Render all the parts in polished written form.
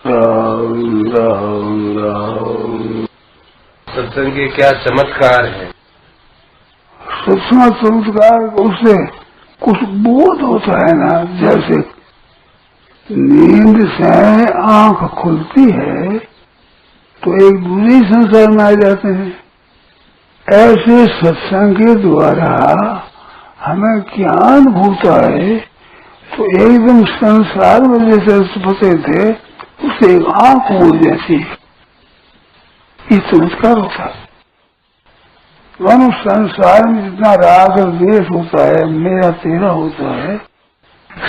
राम राम राम। सत्संग के क्या चमत्कार है? सत्संग चमत्कार उससे कुछ बोध होता है ना, जैसे नींद से आंख खुलती है तो एक दूसरे संसार में आ जाते हैं। ऐसे सत्संग के द्वारा हमें ज्ञान होता है तो एकदम संसार में जैसे फंसे थे उसे एक आंख हो जाती है। ये चमत्कार होता है। मानो संसार में जितना राग और द्वेष होता है, मेरा तेरा होता है,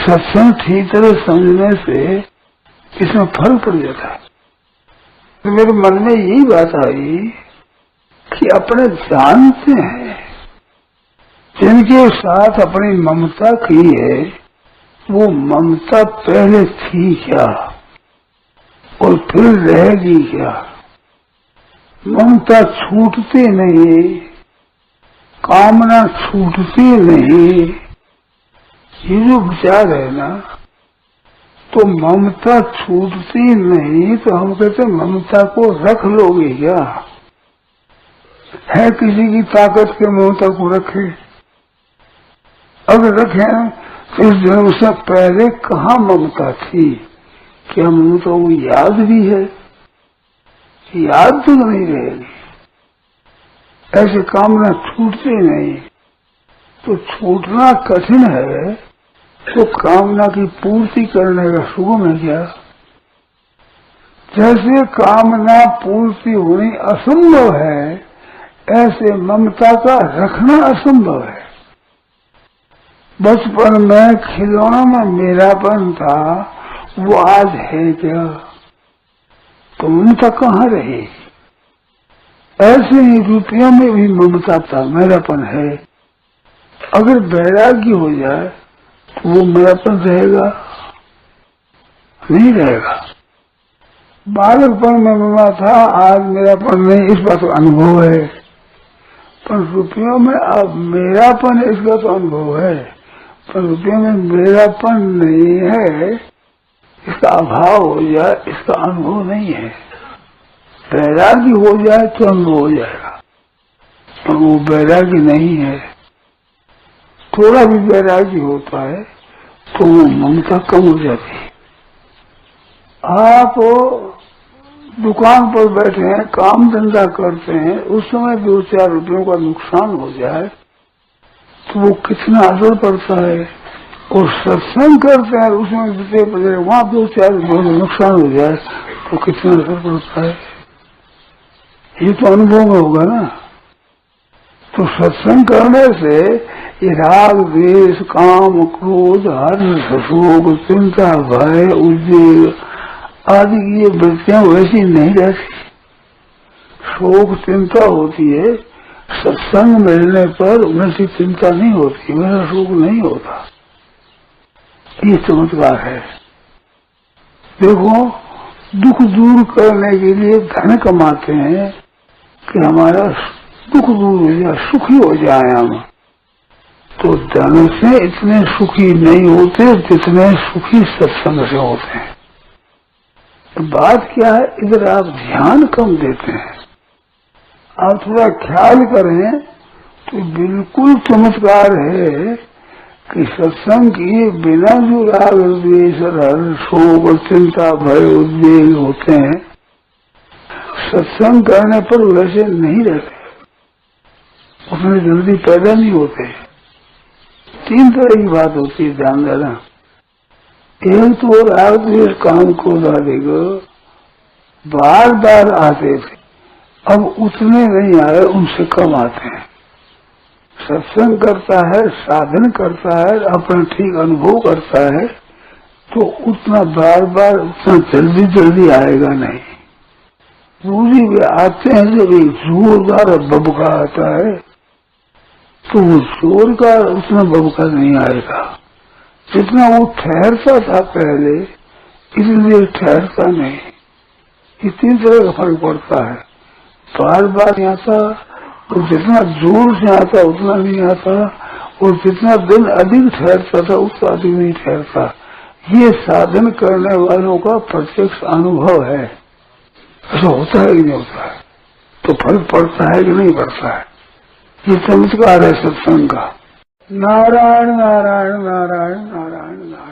सत्संग ठीक तरह समझने से इसमें फर्क पड़ जाता है। तो मेरे मन में यही बात आई कि अपने जानते हैं जिनके साथ अपनी ममता की है, वो ममता पहले थी क्या और फिर रहेगी क्या? ममता छूटती नहीं, कामना छूटती नहीं। ये जो विचार है ना, तो ममता छूटती नहीं तो हम कहते ममता को रख लोगे क्या? है किसी की ताकत के ममता को रखे? अगर रखे तो इस जन्म से पहले कहाँ ममता थी? क्या ममता को याद भी है? याद तो नहीं रहेगी। ऐसे कामना छूटती नहीं, तो छूटना कठिन है तो कामना की पूर्ति करने का सुगम है क्या? जैसे कामना पूर्ति होनी असंभव है, ऐसे ममता का रखना असंभव है। बचपन में खिलौना में मेरापन था, वो आज है क्या? तो ममता कहाँ रहेगी? ऐसे ही रुपयों में भी ममता था, मेरापन है। अगर वैराग्य हो जाए तो वो मेरापन रहेगा? नहीं रहेगा। बालकपन में ममा था, आज मेरापन नहीं, इस बात का अनुभव है। पर रुपयों में अब मेरापन है, इसका तो अनुभव है। पर रुपयों में मेरापन नहीं है, इसका अभाव हो जाए, इसका अनुभव नहीं है। वैराग्य हो जाए तो अनुभव हो जाएगा, पर वो वैराग्य नहीं है। थोड़ा भी वैराग्य होता है तो वो ममता कम हो जाती है। आप दुकान पर बैठे हैं, काम धंधा करते हैं, उस समय 2-4 रुपयों का नुकसान हो जाए तो वो कितना असर पड़ता है। और सत्संग करते हैं, उसमें बचे वहाँ 2-4 रुपयों का नुकसान हो जाए तो कितना असर पड़ता है। ये तो अनुभव में होगा ना। तो सत्संग करने से ये राग द्वेष काम क्रोध हर्ष शोक चिंता भय उद्वेग आदि की ये वृत्तियां वैसी नहीं रहती। शोक चिंता होती है, सत्संग मिलने पर वैसी चिंता नहीं होती, मेरा शोक नहीं होता। ये चमत्कार है। देखो, दुख दूर करने के लिए धन कमाते हैं कि हमारा दुख दूर हो जाए, सुखी हो जाए हम। तो धन से इतने सुखी नहीं होते जितने सुखी सत्संग से होते हैं। तो बात क्या है, इधर आप ध्यान कम देते हैं। आप थोड़ा ख्याल करें तो बिल्कुल चमत्कार है कि सत्संग किए बिना जो राग द्वेष हर्ष शोक और चिंता भय उद्वेग होते हैं, सत्संग करने पर वैसे नहीं रहते, उसमें जल्दी पैदा नहीं होते। 3 तरह की बात होती है, ध्यान देना। एक तो राग द्वेष काम क्रोध आदि बार बार आते थे, अब उतने नहीं आए, उनसे कम आते हैं। सत्संग करता है, साधन करता है, अपना ठीक अनुभव करता है तो उतना बार बार उतना जल्दी जल्दी आएगा नहीं। दूसरी वे आते हैं जब एक जोरदार बबका आता है तो वो जोर का उतना बबका नहीं आएगा जितना वो ठहरता था पहले, इसलिए ठहरता नहीं। ये 3 तरह का फर्क पड़ता है। बार बार नहीं आता और जितना जोर से आता उतना नहीं आता, और जितना दिन अधिक ठहरता था उतना अधिक नहीं ठहरता। ये साधन करने वालों का प्रत्यक्ष अनुभव है। ऐसा होता है कि नहीं होता है? तो फर्क पड़ता है कि नहीं पड़ता है? ये चमत्कार है सत्संग का। नारायण नारायण नारायण नारायण नारायण।